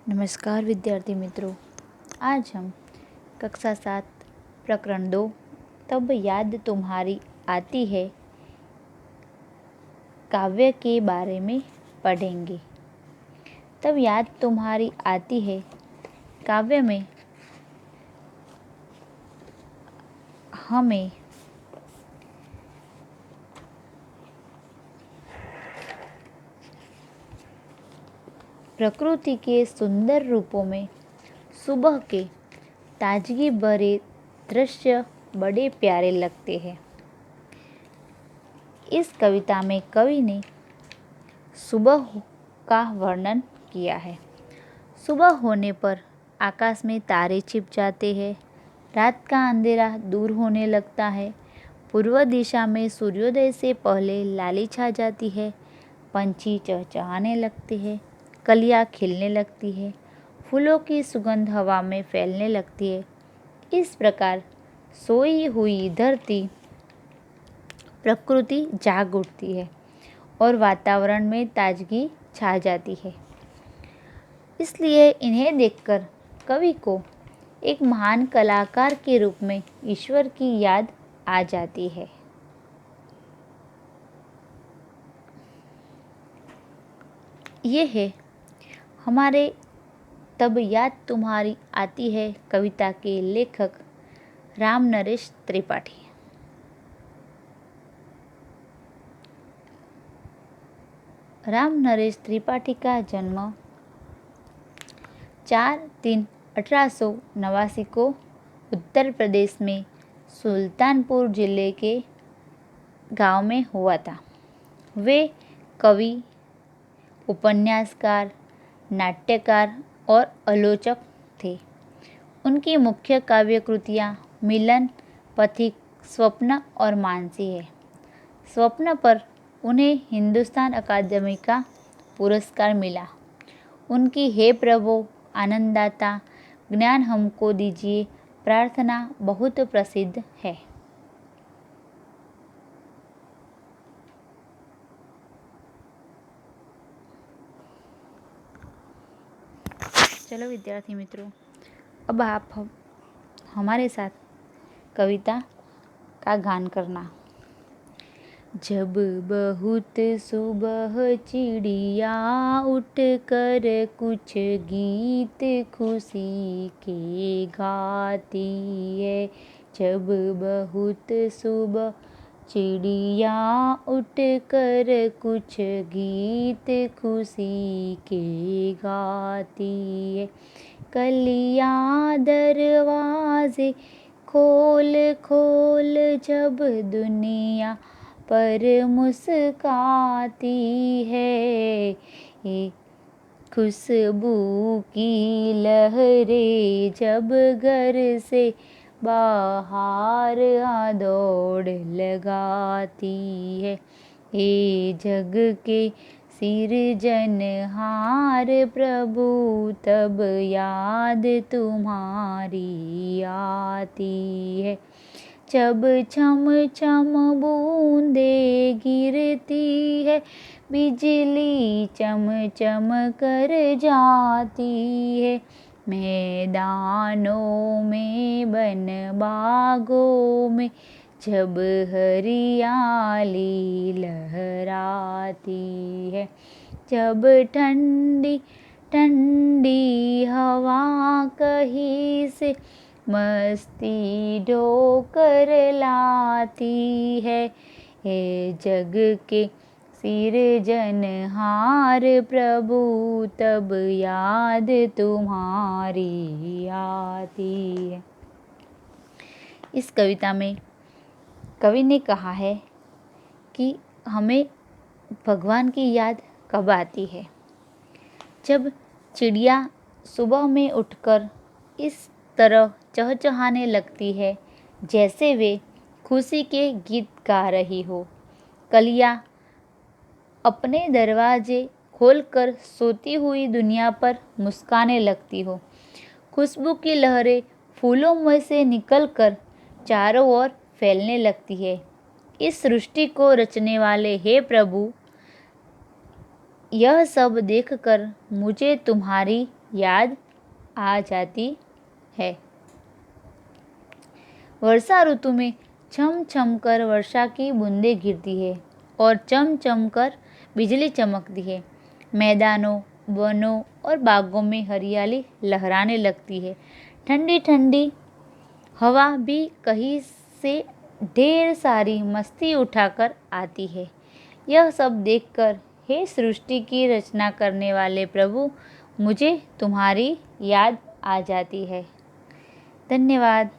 नमस्कार विद्यार्थी मित्रों, आज हम कक्षा 7 प्रकरण 2 तब याद तुम्हारी आती है काव्य के बारे में पढ़ेंगे। तब याद तुम्हारी आती है काव्य में हमें प्रकृति के सुंदर रूपों में सुबह के ताजगी भरे दृश्य बड़े प्यारे लगते हैं। इस कविता में कवि ने सुबह का वर्णन किया है। सुबह होने पर आकाश में तारे छिप जाते हैं, रात का अंधेरा दूर होने लगता है, पूर्व दिशा में सूर्योदय से पहले लाली छा जाती है, पंछी चहचहाने लगते हैं, कलियां खिलने लगती है, फूलों की सुगंध हवा में फैलने लगती है। इस प्रकार सोई हुई धरती प्रकृति जाग उठती है और वातावरण में ताजगी छा जाती है। इसलिए इन्हें देखकर कवि को एक महान कलाकार के रूप में ईश्वर की याद आ जाती है। ये है हमारे तब याद तुम्हारी आती है कविता के लेखक राम नरेश त्रिपाठी। राम नरेश त्रिपाठी का जन्म 4/3/1889 को उत्तर प्रदेश में सुल्तानपुर जिले के गांव में हुआ था। वे कवि, उपन्यासकार, नाट्यकार और आलोचक थे। उनकी मुख्य काव्य कृतियाँ मिलन, पथिक, स्वप्न और मानसी है। स्वप्न पर उन्हें हिंदुस्तान अकादमी का पुरस्कार मिला। उनकी हे प्रभु, आनंददाता, ज्ञान हमको दीजिए प्रार्थना बहुत प्रसिद्ध है। चलो विद्यार्थी मित्रों, अब आप हमारे साथ कविता का गान करना। जब बहुत सुबह चिड़िया उठ कर कुछ गीत खुशी के गाती है, जब बहुत सुबह चिड़िया उठ कर कुछ गीत खुशी के गाती है, कलियां दरवाजे खोल खोल जब दुनिया पर मुस्काती है, ये खुशबू की लहरें जब घर से बाहर दौड़ लगाती है, ये जग के सिरजनहार प्रभु तब याद तुम्हारी आती है, जब छम छम बूंदे गिरती है, बिजली चम चम कर जाती है, मैदानों में बन बागों में जब हरियाली लहराती है, जब ठंडी ठंडी हवा कहीं से मस्ती ढोकर लाती है, हे जग के सिरजनहार प्रभु तब याद तुम्हारी आती है। इस कविता में कवि ने कहा है कि हमें भगवान की याद कब आती है, जब चिड़िया सुबह में उठकर इस तरह चहचहाने लगती है जैसे वे खुशी के गीत गा रही हो, कलियां अपने दरवाजे खोलकर सोती हुई दुनिया पर मुस्काने लगती हो, खुशबू की लहरें फूलों में से निकलकर चारों ओर फैलने लगती है। इस सृष्टि को रचने वाले हे प्रभु, यह सब देखकर मुझे तुम्हारी याद आ जाती है। वर्षा ऋतु में छम छम कर वर्षा की बूंदें गिरती है और चम चम कर बिजली चमकती है। मैदानों, वनों और बागों में हरियाली लहराने लगती है। ठंडी ठंडी हवा भी कहीं से ढेर सारी मस्ती उठाकर आती है। यह सब देखकर हे सृष्टि की रचना करने वाले प्रभु, मुझे तुम्हारी याद आ जाती है। धन्यवाद।